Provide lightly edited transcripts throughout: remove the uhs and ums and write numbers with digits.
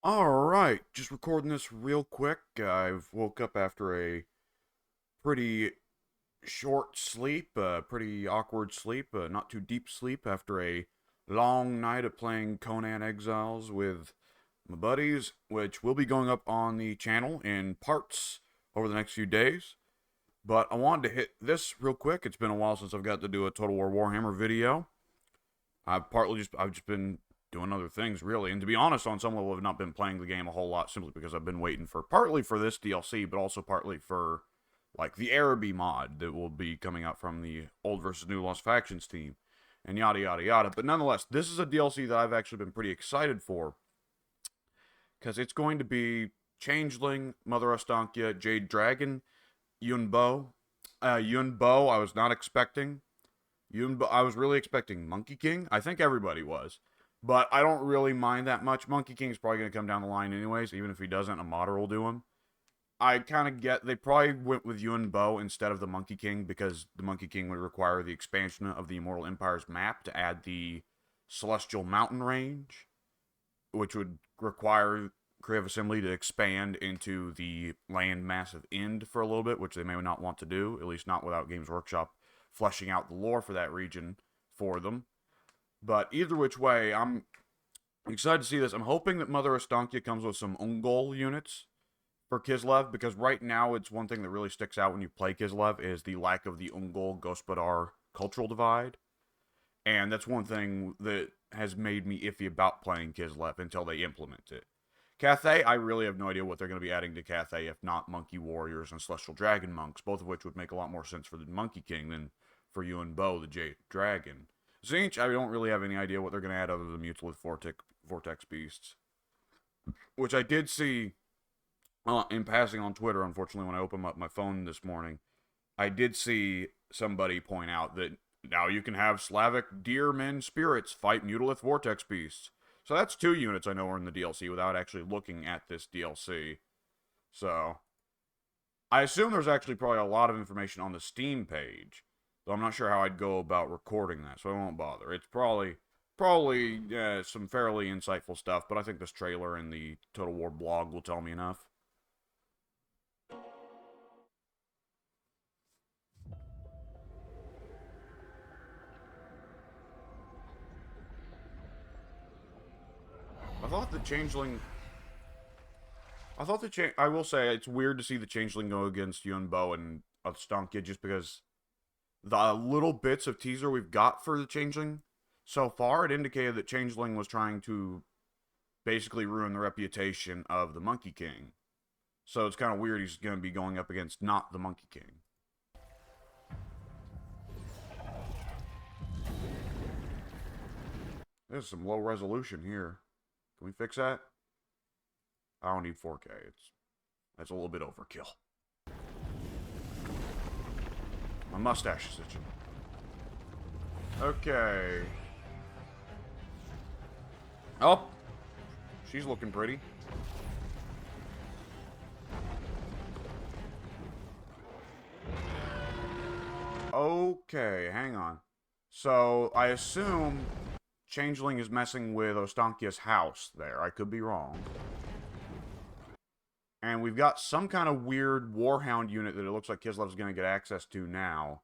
Alright, just recording this real quick. I've woke up after a pretty short sleep, pretty awkward sleep, not too deep sleep after a long night of playing Conan Exiles with my buddies, which will be going up on the channel in parts over the next few days. But I wanted to hit this real quick. It's been a while since I've got to do a Total War Warhammer video. I've just been doing other things, really. And to be honest, on some level, I've not been playing the game a whole lot simply because I've been waiting for, partly for this DLC, but also partly for, like, the Araby mod that will be coming out from the Old vs. New Lost Factions team, and yada yada yada. But nonetheless, this is a DLC that I've actually been pretty excited for, because it's going to be Changeling, Mother Astankia, Jade Dragon, Yunbo. Yunbo, I was not expecting. I was really expecting Monkey King. I think everybody was. But I don't really mind that much. Monkey King's probably going to come down the line anyways. Even if he doesn't, a modder will do him. I kind of get... They probably went with Yun Bo instead of the Monkey King, because the Monkey King would require the expansion of the Immortal Empire's map to add the Celestial Mountain Range, which would require Creative Assembly to expand into the land massive End for a little bit, which they may not want to do, at least not without Games Workshop fleshing out the lore for that region for them. But either which way, I'm excited to see this. I'm hoping that Mother Astankia comes with some Ungol units for Kislev, because right now it's one thing that really sticks out when you play Kislev is the lack of the Ungol Gospodar cultural divide. And that's one thing that has made me iffy about playing Kislev until they implement it. Cathay, I really have no idea what they're going to be adding to Cathay if not Monkey Warriors and Celestial Dragon Monks, both of which would make a lot more sense for the Monkey King than for you and Bo, the Jade Dragon. Zinch, I don't really have any idea what they're going to add other than Mutilith Vortex Beasts. Which I did see in passing on Twitter, unfortunately, when I opened up my phone this morning. I did see somebody point out that now you can have Slavic Deermen Spirits fight Mutilith Vortex Beasts. So that's 2 units I know are in the DLC without actually looking at this DLC. So I assume there's actually probably a lot of information on the Steam page, though I'm not sure how I'd go about recording that, so I won't bother. It's probably some fairly insightful stuff, but I think this trailer and the Total War blog will tell me enough. I thought the Changeling... I will say, it's weird to see the Changeling go against Yun Bo and Astankia, just because the little bits of teaser we've got for the Changeling so far, it indicated that Changeling was trying to basically ruin the reputation of the Monkey King. So it's kind of weird he's going to be going up against not the Monkey King. There's some low resolution here. Can we fix that? I don't need 4K. That's a little bit overkill. My mustache is itching. Okay. Oh! She's looking pretty. Okay, hang on. So, I assume Changeling is messing with Ostankia's house there. I could be wrong. And we've got some kind of weird Warhound unit that it looks like Kislev's going to get access to now.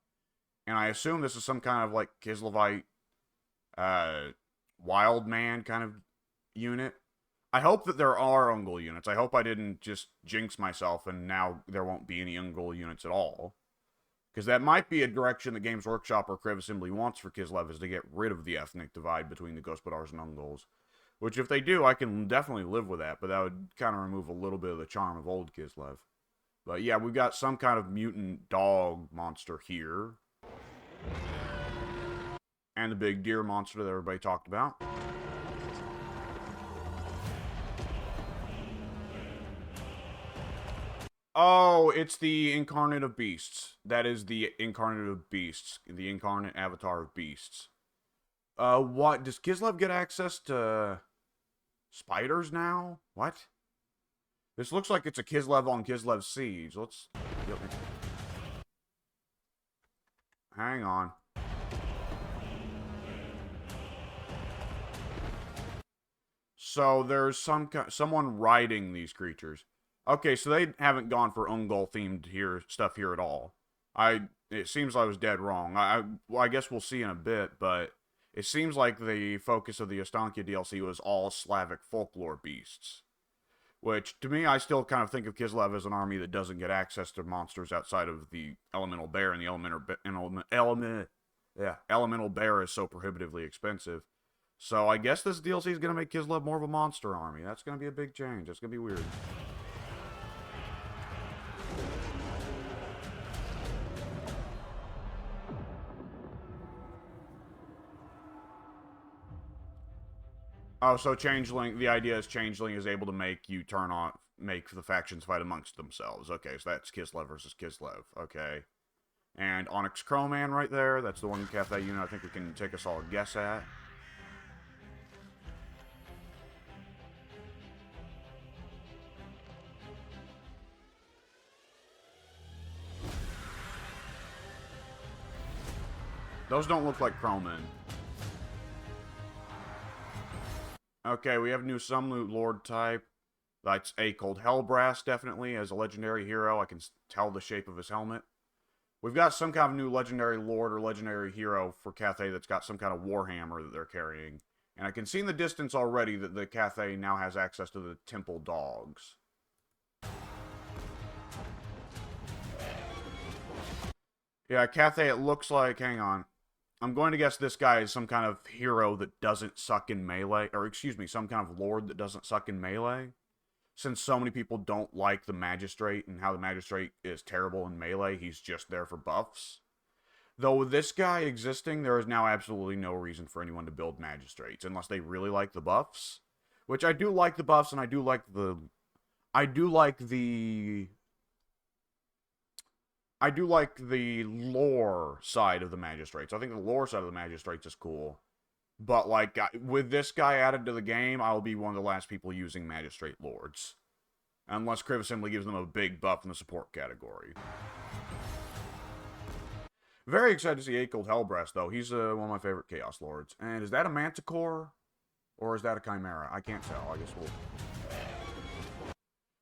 And I assume this is some kind of, like, Kislevite, wild man kind of unit. I hope that there are Ungol units. I hope I didn't just jinx myself and now there won't be any Ungol units at all. Because that might be a direction that Games Workshop or Creative Assembly wants for Kislev, is to get rid of the ethnic divide between the Gospodars and Ungols. Which, if they do, I can definitely live with that, but that would kind of remove a little bit of the charm of old Kislev. But yeah, we've got some kind of mutant dog monster here. And the big deer monster that everybody talked about. Oh, it's the Incarnate of Beasts. That is the Incarnate of Beasts. The Incarnate Avatar of Beasts. What? Does Kislev get access to spiders now? What? This looks like it's a Kislev on Kislev Siege. Let's... Hang on. So there's someone riding these creatures. Okay, so they haven't gone for Ungol themed stuff here at all. It seems I was dead wrong. Well, I guess we'll see in a bit, but it seems like the focus of the Ostankia DLC was all Slavic folklore beasts. Which, to me, I still kind of think of Kislev as an army that doesn't get access to monsters outside of the Elemental Bear, and the Elemental Bear is so prohibitively expensive. So I guess this DLC is going to make Kislev more of a monster army. That's going to be a big change. That's going to be weird. Oh, so Changeling, the idea is Changeling is able to make the factions fight amongst themselves. Okay, so that's Kislev versus Kislev. Okay. And Onyx Crow Man right there, that's the one Cathay unit I think we can take a solid guess at. Those don't look like Crowmen. Okay, we have a new Sumloot Lord type. That's a Cold Hellbrass, definitely, as a legendary hero. I can tell the shape of his helmet. We've got some kind of new legendary lord or legendary hero for Cathay that's got some kind of Warhammer that they're carrying. And I can see in the distance already that the Cathay now has access to the Temple Dogs. Yeah, Cathay, it looks like... Hang on. I'm going to guess this guy is some kind of hero that doesn't suck in melee. Or, excuse me, some kind of lord that doesn't suck in melee. Since so many people don't like the Magistrate and how the Magistrate is terrible in melee, he's just there for buffs. Though with this guy existing, there is now absolutely no reason for anyone to build Magistrates, unless they really like the buffs. Which I do like the buffs, and I do like the lore side of the Magistrates. I think the lore side of the Magistrates is cool. But, like, with this guy added to the game, I'll be one of the last people using Magistrate Lords. Unless Kriv simply gives them a big buff in the support category. Very excited to see Akold Hellbreast, though. He's one of my favorite Chaos Lords. And is that a Manticore? Or is that a Chimera? I can't tell. I guess we'll...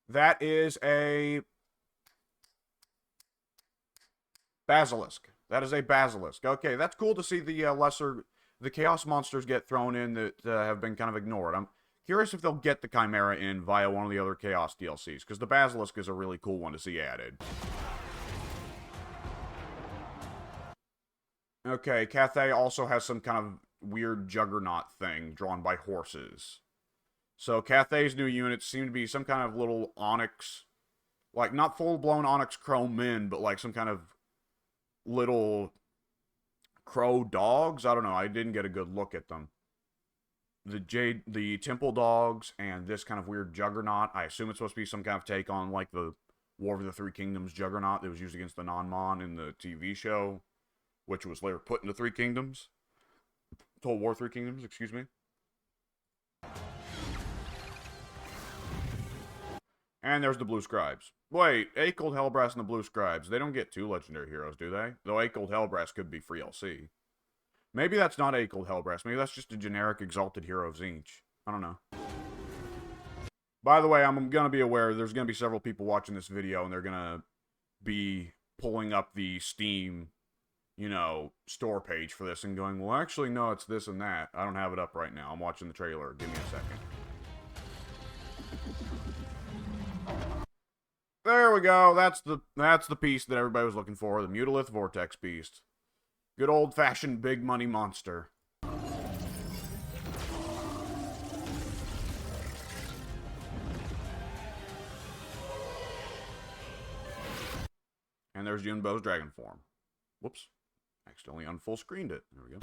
That is a... Basilisk. That is a Basilisk. Okay, that's cool to see the Chaos monsters get thrown in that have been kind of ignored. I'm curious if they'll get the Chimera in via one of the other Chaos DLCs, because the Basilisk is a really cool one to see added. Okay, Cathay also has some kind of weird juggernaut thing drawn by horses. So Cathay's new units seem to be some kind of little Onyx, like not full-blown Onyx Crow men, but like some kind of little crow dogs? I don't know. I didn't get a good look at them. The Temple Dogs and this kind of weird Juggernaut. I assume it's supposed to be some kind of take on like the War of the Three Kingdoms Juggernaut that was used against the Non-Mon in the TV show, which was later put into Three Kingdoms. Total War Three Kingdoms, excuse me. And there's the Blue Scribes. Wait, Akold Hellbrass and the Blue Scribes. They don't get two legendary heroes, do they? Though Akold Hellbrass could be free LC. Maybe that's not Akold Hellbrass. Maybe that's just a generic Exalted Hero of Tzeentch. I don't know. By the way, I'm going to be aware there's going to be several people watching this video, and they're going to be pulling up the Steam, store page for this and going, well, actually, no, it's this and that. I don't have it up right now. I'm watching the trailer. Give me a second. There we go. That's the piece that everybody was looking for. The Mutalith Vortex Beast. Good old-fashioned big money monster. And there's Yunbo's dragon form. Whoops. Accidentally unfull screened it. There we go.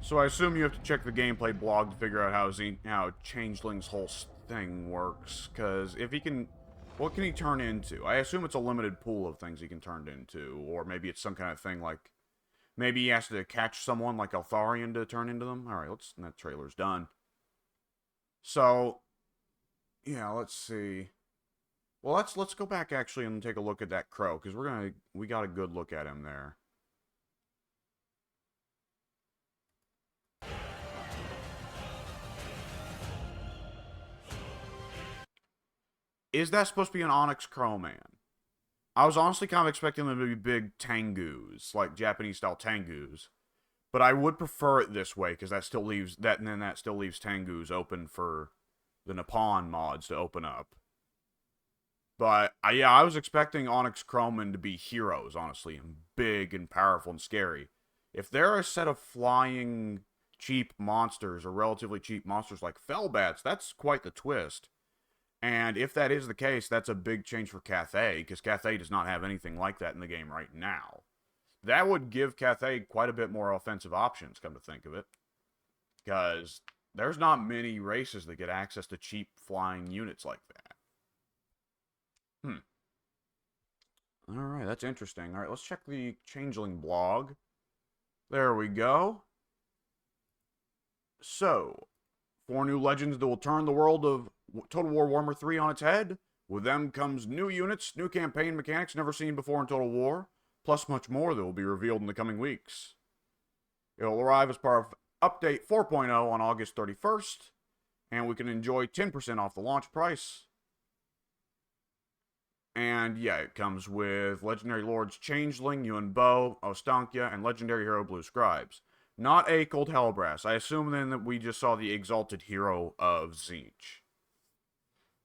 So I assume you have to check the gameplay blog to figure out how Changeling's whole thing works, because if he can... What can he turn into? I assume it's a limited pool of things he can turn into, or maybe it's some kind of thing like maybe he has to catch someone like Eltharion to turn into them. All right, that trailer's done. So, yeah, let's see. Well, let's go back actually and take a look at that crow because we got a good look at him there. Is that supposed to be an Onyx Crow man? I was honestly kind of expecting them to be big Tengus, like Japanese style Tengus. But I would prefer it this way because that still leaves Tengus open for the Nippon mods to open up. But yeah, I was expecting Onyx Crowmen to be heroes, honestly, and big and powerful and scary. If they're a set of flying cheap monsters or relatively cheap monsters like Fellbats, that's quite the twist. And if that is the case, that's a big change for Cathay, because Cathay does not have anything like that in the game right now. That would give Cathay quite a bit more offensive options, come to think of it. Because there's not many races that get access to cheap flying units like that. Alright, that's interesting. Alright, let's check the Changeling blog. There we go. So, 4 new legends that will turn the world of Total War Warhammer 3 on its head. With them comes new units, new campaign mechanics never seen before in Total War, plus much more that will be revealed in the coming weeks. It will arrive as part of Update 4.0 on August 31st, and we can enjoy 10% off the launch price. And yeah, it comes with Legendary Lords Changeling, Yuan Bo, Ostankya, and Legendary Hero Blue Scribes. Not a Cold Hellbrass. I assume then that we just saw the Exalted Hero of Tzeentch.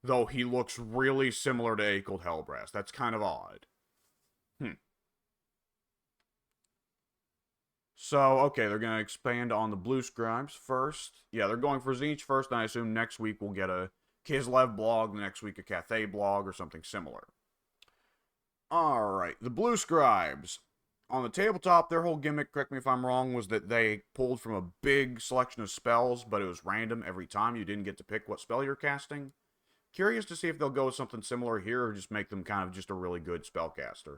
Though he looks really similar to a Cold Hellbrass. That's kind of odd. So, okay, they're going to expand on the Blue Scribes first. Yeah, they're going for Tzeentch first, and I assume next week we'll get a Kislev blog, the next week a Cathay blog, or something similar. Alright, the Blue Scribes. On the tabletop, their whole gimmick, correct me if I'm wrong, was that they pulled from a big selection of spells, but it was random every time. You didn't get to pick what spell you're casting. Curious to see if they'll go with something similar here, or just make them kind of just a really good spellcaster.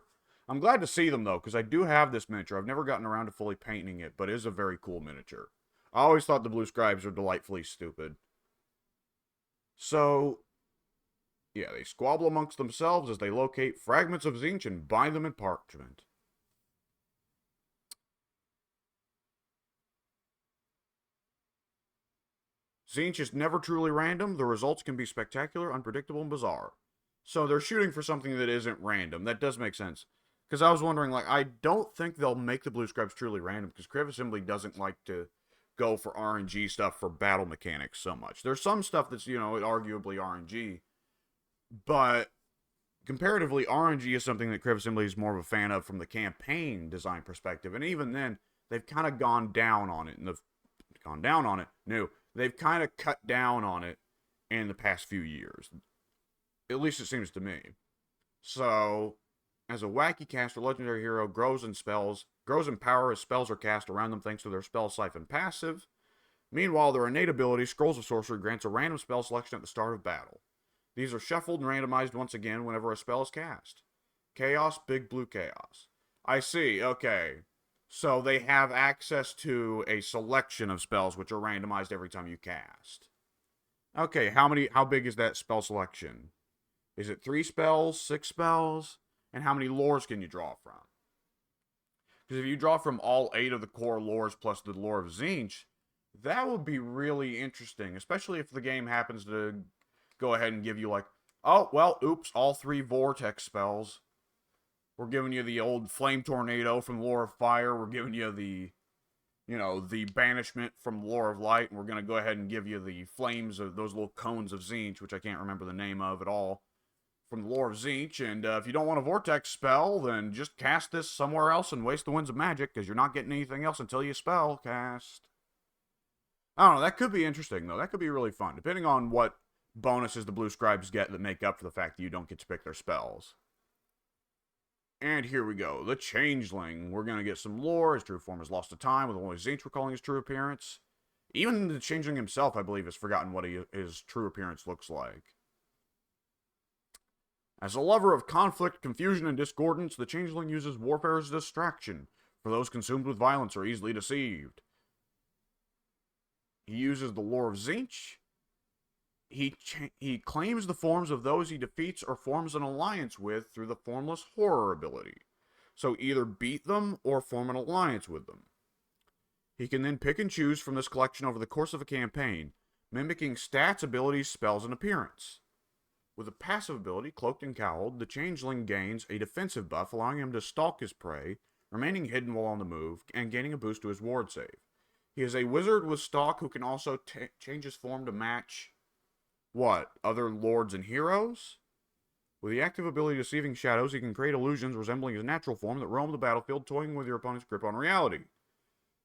I'm glad to see them, though, because I do have this miniature. I've never gotten around to fully painting it, but it is a very cool miniature. I always thought the Blue Scribes were delightfully stupid. So, yeah, they squabble amongst themselves as they locate fragments of Tzeentch and bind them in parchment. Tzeentch is never truly random. The results can be spectacular, unpredictable, and bizarre. So they're shooting for something that isn't random. That does make sense. Because I was wondering, like, I don't think they'll make the Blue Scribes truly random, because Crib Assembly doesn't like to go for RNG stuff for battle mechanics so much. There's some stuff that's, arguably RNG, but comparatively, RNG is something that Crib Assembly is more of a fan of from the campaign design perspective, and even then, they've kind of gone down on it, No, they've kind of cut down on it in the past few years. At least it seems to me. So, as a wacky caster, legendary hero grows in power as spells are cast around them thanks to their spell siphon passive. Meanwhile, their innate ability, Scrolls of Sorcery, grants a random spell selection at the start of battle. These are shuffled and randomized once again whenever a spell is cast. Chaos, Big Blue Chaos. I see, okay. So they have access to a selection of spells which are randomized every time you cast. Okay, how big is that spell selection? Is it 3 spells, 6 spells? And how many lores can you draw from? Because if you draw from all 8 of the core lores plus the lore of Tzeentch, that would be really interesting, especially if the game happens to go ahead and give you like, oh, well, oops, all 3 Vortex spells. We're giving you the old Flame Tornado from Lore of Fire. We're giving you the, the Banishment from Lore of Light. And we're going to go ahead and give you the Flames of those little cones of Tzeentch, which I can't remember the name of at all, from the Lore of Tzeentch. And if you don't want a Vortex spell, then just cast this somewhere else and waste the Winds of Magic, because you're not getting anything else until you spell cast. I don't know, that could be interesting, though. That could be really fun, depending on what bonuses the Blue Scribes get that make up for the fact that you don't get to pick their spells. And here we go, the Changeling. We're going to get some lore. His true form is lost to time, with only Tzeentch recalling his true appearance. Even the Changeling himself, I believe, has forgotten what his true appearance looks like. As a lover of conflict, confusion, and discordance, the Changeling uses warfare as a distraction for those consumed with violence or easily deceived. He uses the lore of Tzeentch. He claims the forms of those he defeats or forms an alliance with through the Formless Horror ability. So either beat them or form an alliance with them. He can then pick and choose from this collection over the course of a campaign, mimicking stats, abilities, spells, and appearance. With a passive ability, Cloaked and Cowled, the Changeling gains a defensive buff, allowing him to stalk his prey, remaining hidden while on the move, and gaining a boost to his ward save. He is a wizard with Stalk who can also change his form to match, what, other lords and heroes? With the active ability Deceiving Shadows, he can create illusions resembling his natural form that roam the battlefield, toying with your opponent's grip on reality.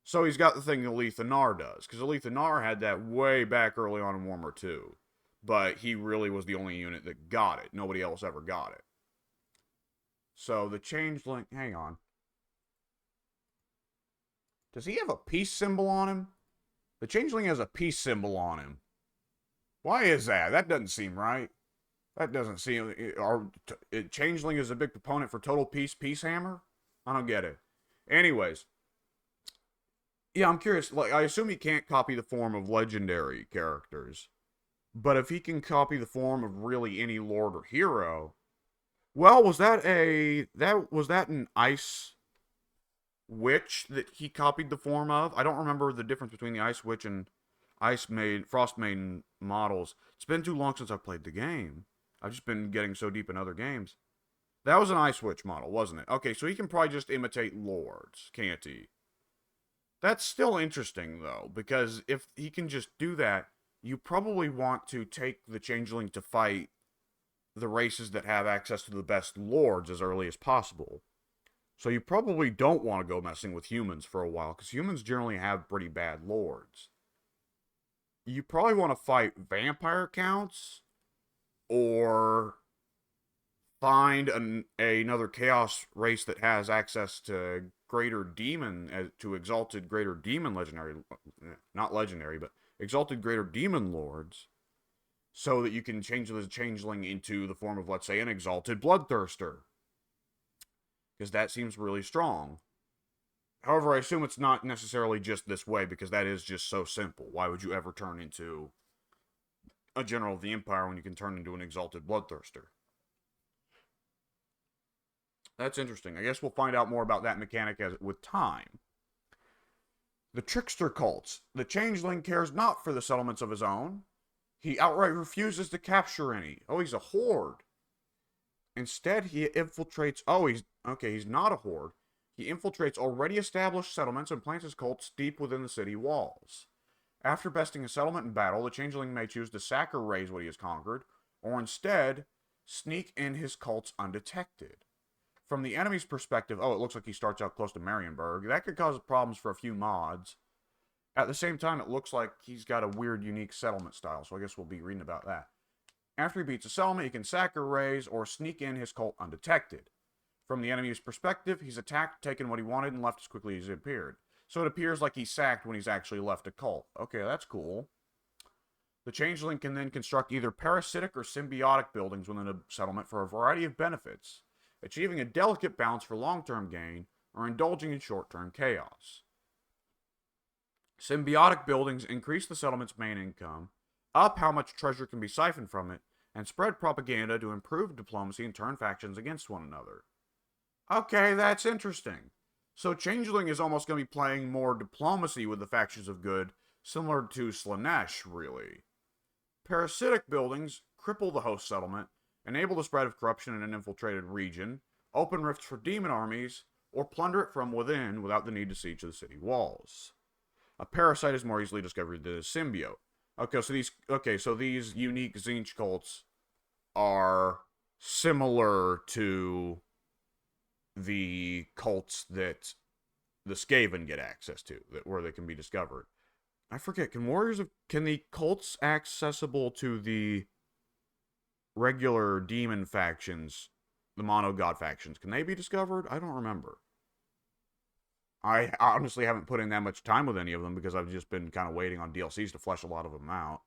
So he's got the thing that Aletha does, because Aletha had that way back early on in Warhammer 2. But he really was the only unit that got it. Nobody else ever got it. So the Changeling, hang on. Does he have a peace symbol on him? The Changeling has a peace symbol on him. Why is that? That doesn't seem right. That doesn't seem... Changeling is a big proponent for total peace hammer? I don't get it. Anyways. Yeah, I'm curious. Like, I assume he can't copy the form of legendary characters. But if he can copy the form of really any lord or hero... Well, was that an Ice Witch that he copied the form of? I don't remember the difference between the Ice Witch and Frost Maiden models. It's been too long since I've played the game. I've just been getting so deep in other games. That was an Ice Witch model, wasn't it? Okay, so he can probably just imitate lords, can't he? That's still interesting, though, because if he can just do that, you probably want to take the Changeling to fight the races that have access to the best lords as early as possible. So you probably don't want to go messing with humans for a while, because humans generally have pretty bad lords. You probably want to fight vampire counts, or find another chaos race that has access to greater demon, to exalted greater demon legendary, not legendary, but exalted greater demon lords, so that you can change the Changeling into the form of, let's say, an exalted bloodthirster. Because that seems really strong. However, I assume it's not necessarily just this way, because that is just so simple. Why would you ever turn into a general of the Empire when you can turn into an exalted bloodthirster? That's interesting. I guess we'll find out more about that mechanic with time. The Trickster Cults. The Changeling cares not for the settlements of his own. He outright refuses to capture any. Oh, he's a horde. Instead, he infiltrates... he's not a horde. He infiltrates already established settlements and plants his cults deep within the city walls. After besting a settlement in battle, the Changeling may choose to sack or raze what he has conquered, or instead, sneak in his cults undetected. From the enemy's perspective, it looks like he starts out close to Marienburg. That could cause problems for a few mods. At the same time, it looks like he's got a weird, unique settlement style, so I guess we'll be reading about that. After he beats a settlement, he can sack or raze, or sneak in his cult undetected. From the enemy's perspective, he's attacked, taken what he wanted, and left as quickly as he appeared. So it appears like he's sacked when he's actually left a cult. Okay, that's cool. The Changeling can then construct either parasitic or symbiotic buildings within a settlement for a variety of benefits, achieving a delicate balance for long-term gain, or indulging in short-term chaos. Symbiotic buildings increase the settlement's main income, up how much treasure can be siphoned from it, and spread propaganda to improve diplomacy and turn factions against one another. Okay, that's interesting. So Changeling is almost going to be playing more diplomacy with the factions of good, similar to Slaanesh, really. Parasitic buildings cripple the host settlement, enable the spread of corruption in an infiltrated region, open rifts for demon armies, or plunder it from within without the need to siege the city walls. A parasite is more easily discovered than a symbiote. So these unique Tzeentch cults are similar to the cults that the Skaven get access to, where they can be discovered. I forget, can the cults accessible to the regular demon factions, the mono-god factions, can they be discovered? I don't remember. I honestly haven't put in that much time with any of them because I've just been kind of waiting on DLCs to flesh a lot of them out.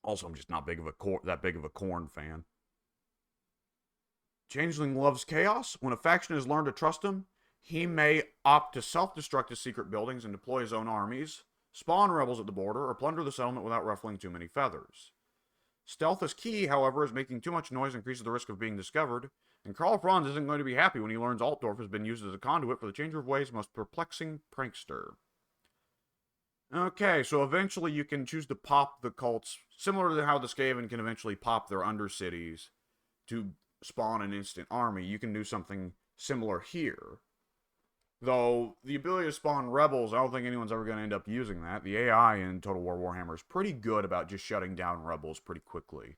Also, I'm just not that big of a Khorne fan. Changeling loves chaos. When a faction has learned to trust him, he may opt to self-destruct his secret buildings and deploy his own armies, spawn rebels at the border, or plunder the settlement without ruffling too many feathers. Stealth is key, however, as making too much noise increases the risk of being discovered, and Karl Franz isn't going to be happy when he learns Altdorf has been used as a conduit for the Changer of Ways' most perplexing prankster. Okay, so eventually you can choose to pop the cults, similar to how the Skaven can eventually pop their undercities to spawn an instant army. You can do something similar here. Though, the ability to spawn rebels, I don't think anyone's ever going to end up using that. The AI in Total War Warhammer is pretty good about just shutting down rebels pretty quickly.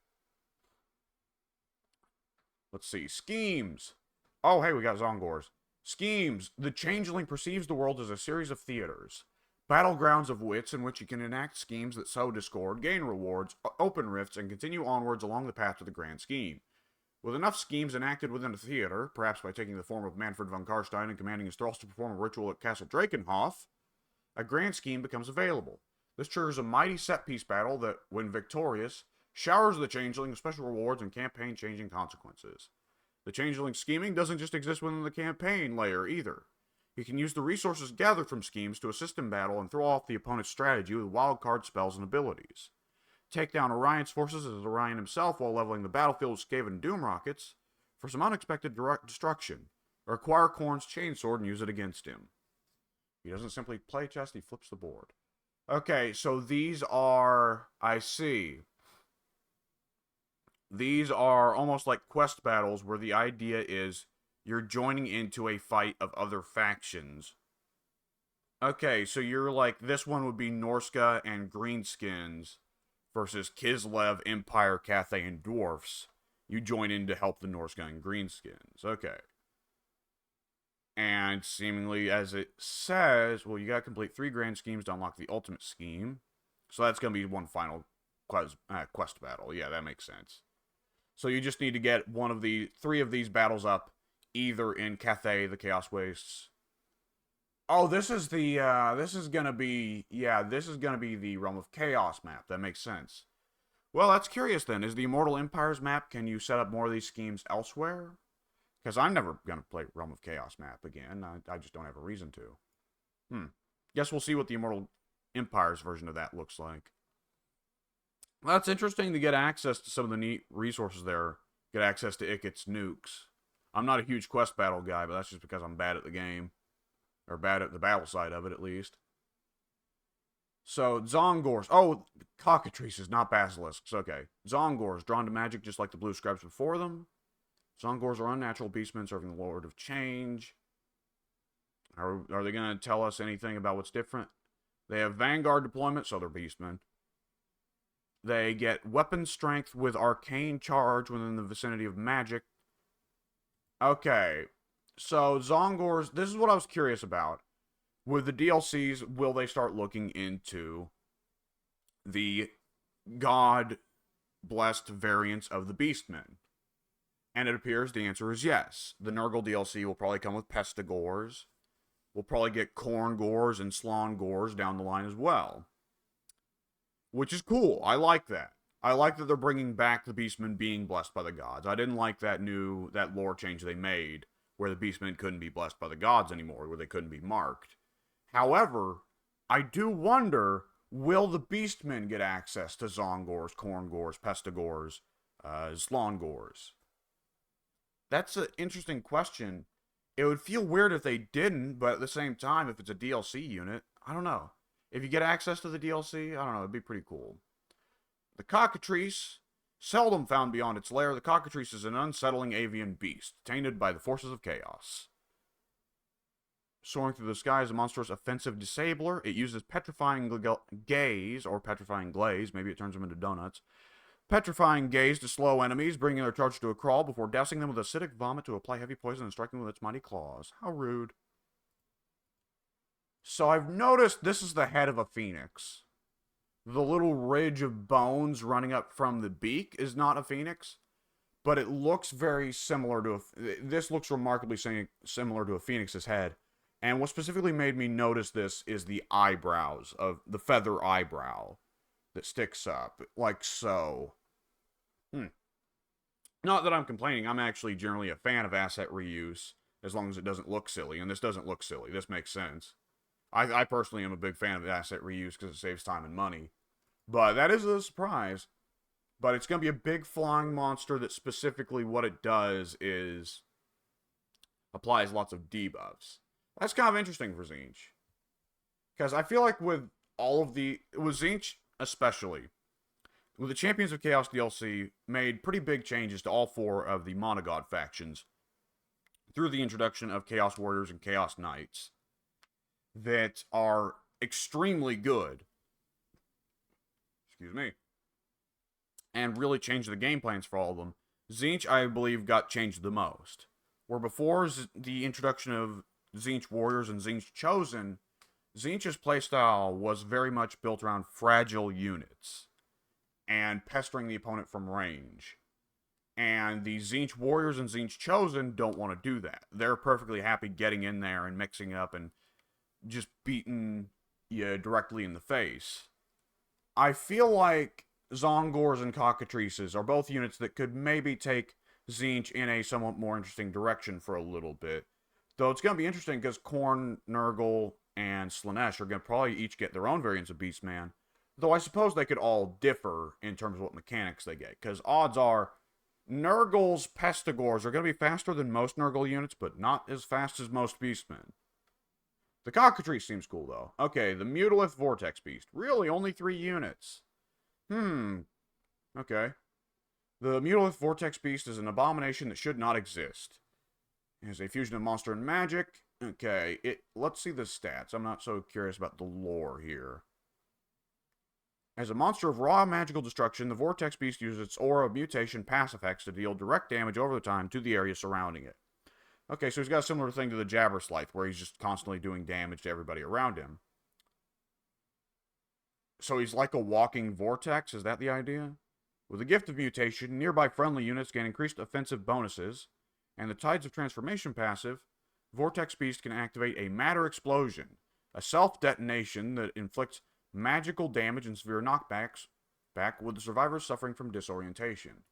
Let's see. Schemes. Oh, hey, we got Zongores. Schemes. The Changeling perceives the world as a series of theaters. Battlegrounds of wits in which you can enact schemes that sow discord, gain rewards, open rifts, and continue onwards along the path to the grand scheme. With enough schemes enacted within a theater, perhaps by taking the form of Manfred von Karstein and commanding his thralls to perform a ritual at Castle Drakenhof, a grand scheme becomes available. This triggers a mighty set-piece battle that, when victorious, showers the Changeling with special rewards and campaign-changing consequences. The Changeling scheming doesn't just exist within the campaign layer, either. He can use the resources gathered from schemes to assist in battle and throw off the opponent's strategy with wildcard spells and abilities. Take down Orion's forces as Orion himself while leveling the battlefield with Skaven Doom rockets for some unexpected direct destruction, or acquire Khorne's chainsword and use it against him. He doesn't simply play chess, he flips the board. Okay, so these are, I see. These are almost like quest battles where the idea is you're joining into a fight of other factions. Okay, so you're like, this one would be Norska and Greenskins versus Kislev, Empire, Cathay, and Dwarfs. You join in to help the Norska and Greenskins. Okay. And seemingly, as it says, well, you gotta complete 3 grand schemes to unlock the ultimate scheme. So that's gonna be one final quest battle. Yeah, that makes sense. So you just need to get 3 of these battles up, either in Cathay, the Chaos Wastes. Oh, this is gonna be the Realm of Chaos map. That makes sense. Well, that's curious then. Is the Immortal Empires map, can you set up more of these schemes elsewhere? Because I'm never gonna play Realm of Chaos map again. I just don't have a reason to. Guess we'll see what the Immortal Empires version of that looks like. Well, that's interesting to get access to some of the neat resources there. Get access to Ikit's nukes. I'm not a huge quest battle guy, but that's just because I'm bad at the game. Or bad at the battle side of it, at least. So, Zongores. Oh, Cockatrices, not basilisks. Okay. Zongores, drawn to magic just like the blue scribes before them. Zongores are unnatural beastmen serving the Lord of Change. Are they going to tell us anything about what's different? They have Vanguard deployment, so they're beastmen. They get weapon strength with arcane charge within the vicinity of magic. Okay. So, Zongores, this is what I was curious about. With the DLCs, will they start looking into the God-blessed variants of the Beastmen? And it appears the answer is yes. The Nurgle DLC will probably come with Pestigores. We'll probably get Khorngores and Slongores down the line as well. Which is cool. I like that. I like that they're bringing back the Beastmen being blessed by the gods. I didn't like that lore change they made, where the Beastmen couldn't be blessed by the gods anymore, where they couldn't be marked. However, I do wonder, will the Beastmen get access to Zongores, Khorngores, Pestigores, Slongores? That's an interesting question. It would feel weird if they didn't, but at the same time, if it's a DLC unit, I don't know. If you get access to the DLC, I don't know, it'd be pretty cool. The Cockatrice, seldom found beyond its lair, the Cockatrice is an unsettling avian beast, tainted by the forces of chaos. Soaring through the sky is a monstrous offensive disabler. It uses petrifying gaze, or petrifying glaze, maybe it turns them into donuts. Petrifying gaze to slow enemies, bringing their charge to a crawl before dousing them with acidic vomit to apply heavy poison and striking them with its mighty claws. How rude. So I've noticed this is the head of a phoenix. The little ridge of bones running up from the beak is not a phoenix, but it looks very similar to this looks remarkably similar to a phoenix's head. And what specifically made me notice this is the eyebrows of the feather eyebrow that sticks up, like so. Not that I'm complaining, I'm actually generally a fan of asset reuse, as long as it doesn't look silly, and this doesn't look silly. This makes sense. I personally am a big fan of asset reuse because it saves time and money. But that is a surprise. But it's going to be a big flying monster that specifically what it does is applies lots of debuffs. That's kind of interesting for Zinch. Because I feel like with all of with Zinch especially, with the Champions of Chaos DLC, made pretty big changes to all four of the Monogod factions through the introduction of Chaos Warriors and Chaos Knights that are extremely good. Excuse me. And really changed the game plans for all of them. Zinch, I believe, got changed the most. Where before the introduction of Zinch Warriors and Zinch Chosen, Zinch's playstyle was very much built around fragile units and pestering the opponent from range. And the Zinch Warriors and Zinch Chosen don't want to do that. They're perfectly happy getting in there and mixing up and just beating you directly in the face. I feel like Zongores and Cockatrices are both units that could maybe take Zinch in a somewhat more interesting direction for a little bit. Though it's going to be interesting because Khorne, Nurgle, and Slaanesh are going to probably each get their own variants of Beastman. Though I suppose they could all differ in terms of what mechanics they get. Because odds are, Nurgle's Pestigores are going to be faster than most Nurgle units, but not as fast as most Beastmen. The Cockatrice seems cool, though. Okay, the Mutalith Vortex Beast. Really, only 3 units. Okay. The Mutalith Vortex Beast is an abomination that should not exist. It is a fusion of monster and magic. Okay, let's see the stats. I'm not so curious about the lore here. As a monster of raw magical destruction, the Vortex Beast uses its aura of mutation pass effects to deal direct damage over the time to the area surrounding it. Okay, so he's got a similar thing to the Jabberslythe, where he's just constantly doing damage to everybody around him. So he's like a walking vortex, is that the idea? With the Gift of Mutation, nearby friendly units gain increased offensive bonuses, and the Tides of Transformation passive, Vortex Beast can activate a Matter Explosion, a self-detonation that inflicts magical damage and severe knockbacks back with the survivors suffering from disorientation.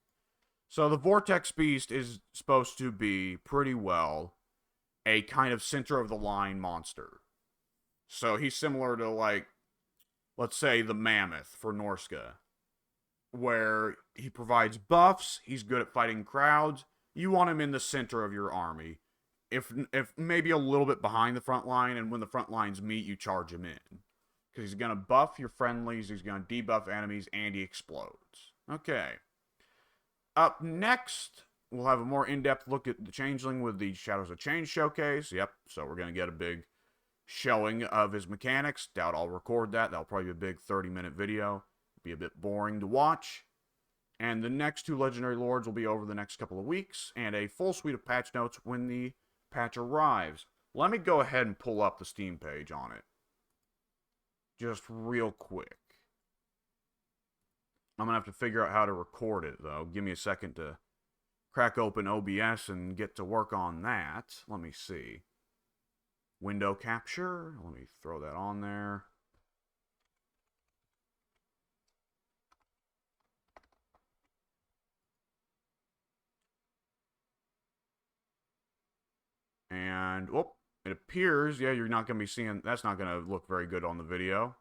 So the Vortex Beast is supposed to be pretty well a kind of center-of-the-line monster. So he's similar to, like, let's say the Mammoth for Norska, where he provides buffs, he's good at fighting crowds, you want him in the center of your army. If maybe a little bit behind the front line, and when the front lines meet, you charge him in. Because he's going to buff your friendlies, he's going to debuff enemies, and he explodes. Okay. Up next, we'll have a more in-depth look at the Changeling with the Shadows of Change showcase. Yep, so we're going to get a big showing of his mechanics. Doubt I'll record that. That'll probably be a big 30-minute video. Be a bit boring to watch. And the next 2 Legendary Lords will be over the next couple of weeks, and a full suite of patch notes when the patch arrives. Let me go ahead and pull up the Steam page on it. Just real quick. I'm going to have to figure out how to record it, though. Give me a second to crack open OBS and get to work on that. Let me see. Window capture. Let me throw that on there. And, whoop, it appears, yeah, you're not going to be seeing, that's not going to look very good on the video.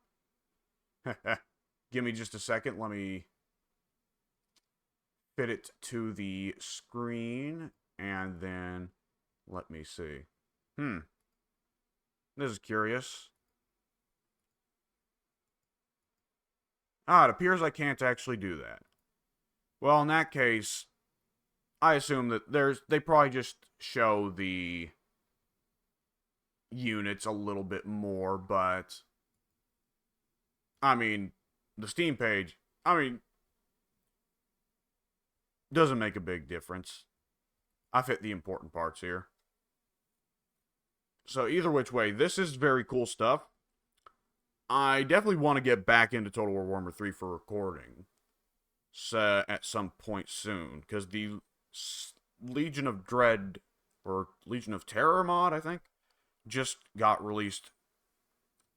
Give me just a second. Let me fit it to the screen, and then let me see. This is curious. It appears I can't actually do that. Well, in that case, I assume that they probably just show the units a little bit more, but I mean, the Steam page, doesn't make a big difference. I've hit the important parts here. So either which way, this is very cool stuff. I definitely want to get back into Total War Warhammer 3 for recording at some point soon, because the Legion of Dread, or Legion of Terror mod, I think, just got released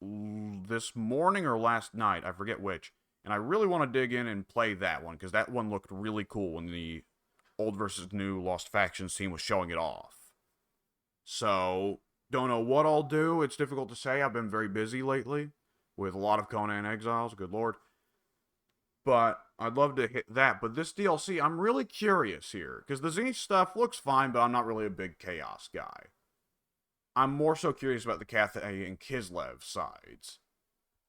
this morning or last night, I forget which. And I really want to dig in and play that one, because that one looked really cool when the old versus new Lost Factions team was showing it off. So, don't know what I'll do. It's difficult to say. I've been very busy lately with a lot of Conan Exiles, good lord. But I'd love to hit that. But this DLC, I'm really curious here. Because the Tzeentch stuff looks fine, but I'm not really a big Chaos guy. I'm more so curious about the Cathay and Kislev sides.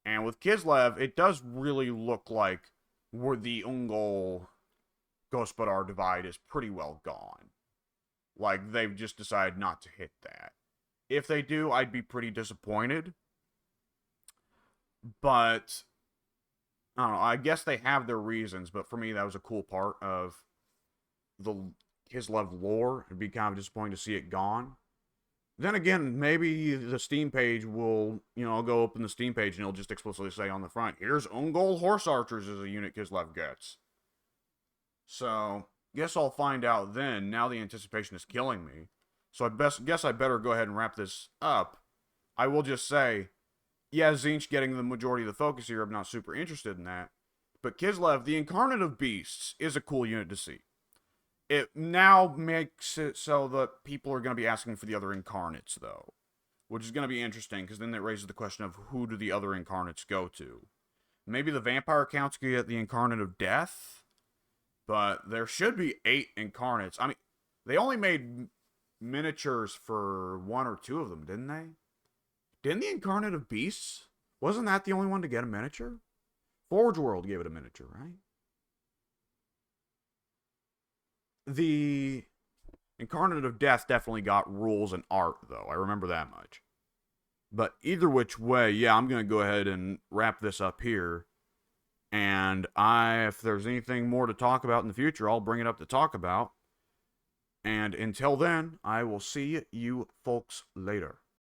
And with Kislev, it does really look like where the Ungol Gospodar divide is pretty well gone. Like, they've just decided not to hit that. If they do, I'd be pretty disappointed. But, I don't know, I guess they have their reasons, but for me, that was a cool part of the Kislev lore. It'd be kind of disappointing to see it gone. Then again, maybe the Steam page will, I'll go open the Steam page and it'll just explicitly say on the front, here's Ungol Horse Archers as a unit Kislev gets. So, guess I'll find out then. Now the anticipation is killing me. So I guess I better go ahead and wrap this up. I will just say, yeah, Tzeentch getting the majority of the focus here, I'm not super interested in that. But Kislev, the Incarnate of Beasts, is a cool unit to see. It now makes it so that people are going to be asking for the other Incarnates, though. Which is going to be interesting, because then it raises the question of who do the other Incarnates go to. Maybe the Vampire Counts could get the Incarnate of Death? But there should be 8 Incarnates. I mean, they only made miniatures for 1 or 2 of them, didn't they? Didn't the Incarnate of Beasts? Wasn't that the only one to get a miniature? Forge World gave it a miniature, right? The Incarnate of Death definitely got rules and art, though. I remember that much. But either which way, yeah, I'm going to go ahead and wrap this up here. And if there's anything more to talk about in the future, I'll bring it up to talk about. And until then, I will see you folks later.